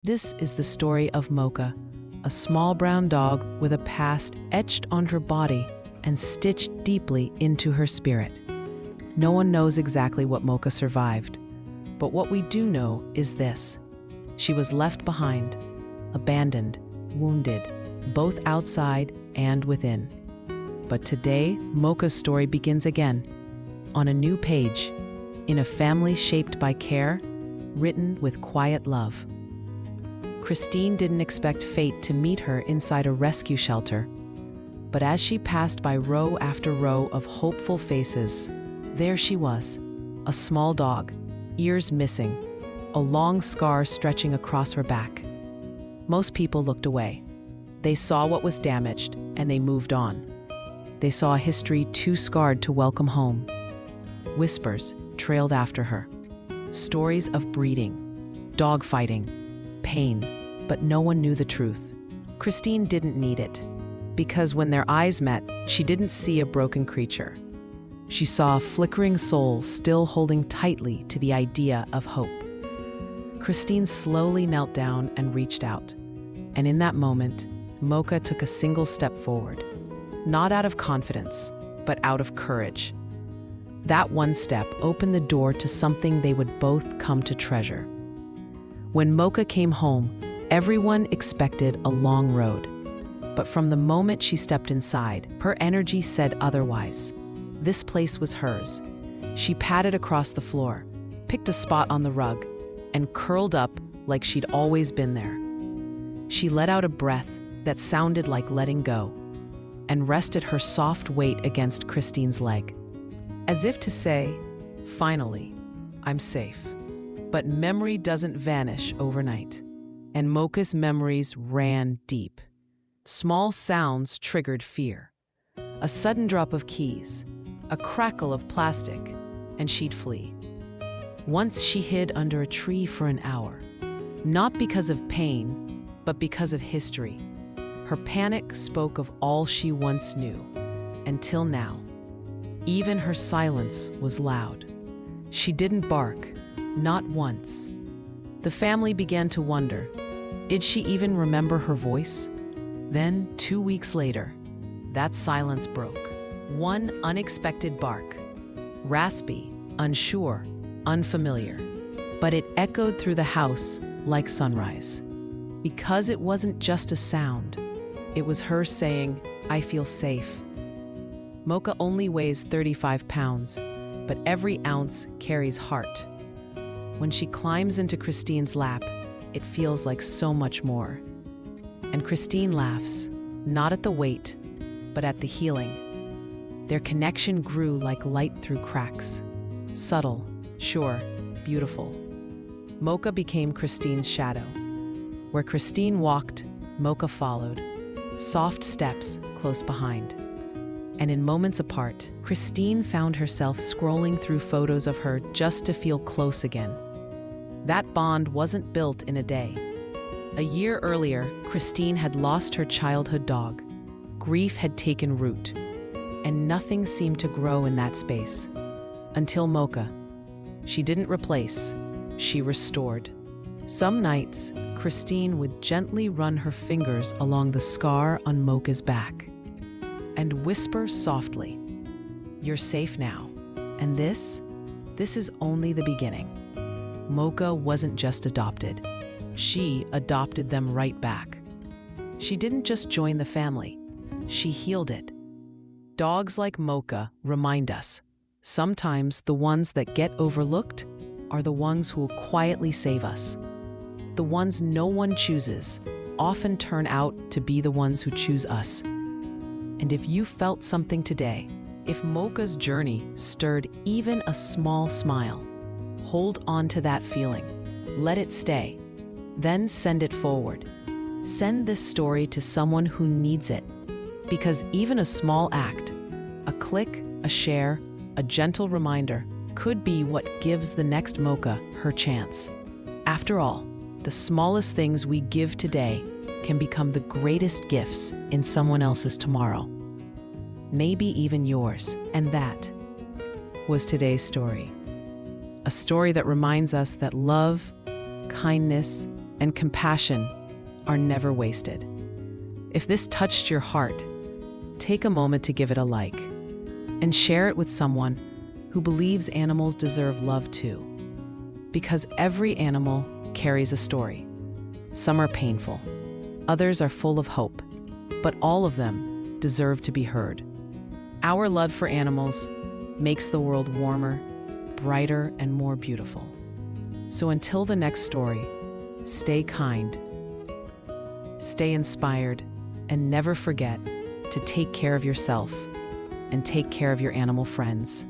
This is the story of Mocha, a small brown dog with a past etched on her body and stitched deeply into her spirit. No one knows exactly what Mocha survived, but what we do know is this. She was left behind, abandoned, wounded, both outside and within. But today, Mocha's story begins again, on a new page, in a family shaped by care, written with quiet love. Christine didn't expect fate to meet her inside a rescue shelter, but as she passed by row after row of hopeful faces, there she was, a small dog, ears missing, a long scar stretching across her back. Most people looked away. They saw what was damaged, and they moved on. They saw a history too scarred to welcome home. Whispers trailed after her. Stories of breeding, dogfighting, pain, but no one knew the truth. Christine didn't need it, because when their eyes met, she didn't see a broken creature. She saw a flickering soul still holding tightly to the idea of hope. Christine slowly knelt down and reached out. And in that moment, Mocha took a single step forward. Not out of confidence, but out of courage. That one step opened the door to something they would both come to treasure. When Mocha came home, everyone expected a long road. But from the moment she stepped inside, her energy said otherwise. This place was hers. She padded across the floor, picked a spot on the rug, and curled up like she'd always been there. She let out a breath that sounded like letting go, and rested her soft weight against Christine's leg, as if to say, finally, I'm safe. But memory doesn't vanish overnight, and Mocha's memories ran deep. Small sounds triggered fear. A sudden drop of keys, a crackle of plastic, and she'd flee. Once she hid under a tree for an hour, not because of pain, but because of history. Her panic spoke of all she once knew, until now. Even her silence was loud. She didn't bark, not once. The family began to wonder, did she even remember her voice? Then, 2 weeks later, that silence broke. One unexpected bark. Raspy, unsure, unfamiliar. But it echoed through the house like sunrise. Because it wasn't just a sound. It was her saying, I feel safe. Mocha only weighs 35 pounds, but every ounce carries heart. When she climbs into Christine's lap, it feels like so much more. And Christine laughs, not at the weight, but at the healing. Their connection grew like light through cracks. Subtle, sure, beautiful. Mocha became Christine's shadow. Where Christine walked, Mocha followed, soft steps close behind. And in moments apart, Christine found herself scrolling through photos of her just to feel close again. That bond wasn't built in a day. A year earlier, Christine had lost her childhood dog. Grief had taken root, and nothing seemed to grow in that space. Until Mocha. She didn't replace, she restored. Some nights, Christine would gently run her fingers along the scar on Mocha's back and whisper softly, "You're safe now, and this is only the beginning." Mocha wasn't just adopted. She adopted them right back. She didn't just join the family, she healed it. Dogs like Mocha remind us, sometimes the ones that get overlooked are the ones who will quietly save us. The ones no one chooses often turn out to be the ones who choose us. And if you felt something today, if Mocha's journey stirred even a small smile, hold on to that feeling. Let it stay. Then send it forward. Send this story to someone who needs it. Because even a small act, a click, a share, a gentle reminder, could be what gives the next Mocha her chance. After all, the smallest things we give today can become the greatest gifts in someone else's tomorrow. Maybe even yours. And that was today's story. A story that reminds us that love, kindness, and compassion are never wasted. If this touched your heart, take a moment to give it a like and share it with someone who believes animals deserve love too. Because every animal carries a story. Some are painful, others are full of hope, but all of them deserve to be heard. Our love for animals makes the world warmer, brighter, and more beautiful. So until the next story, stay kind, stay inspired, and never forget to take care of yourself and take care of your animal friends.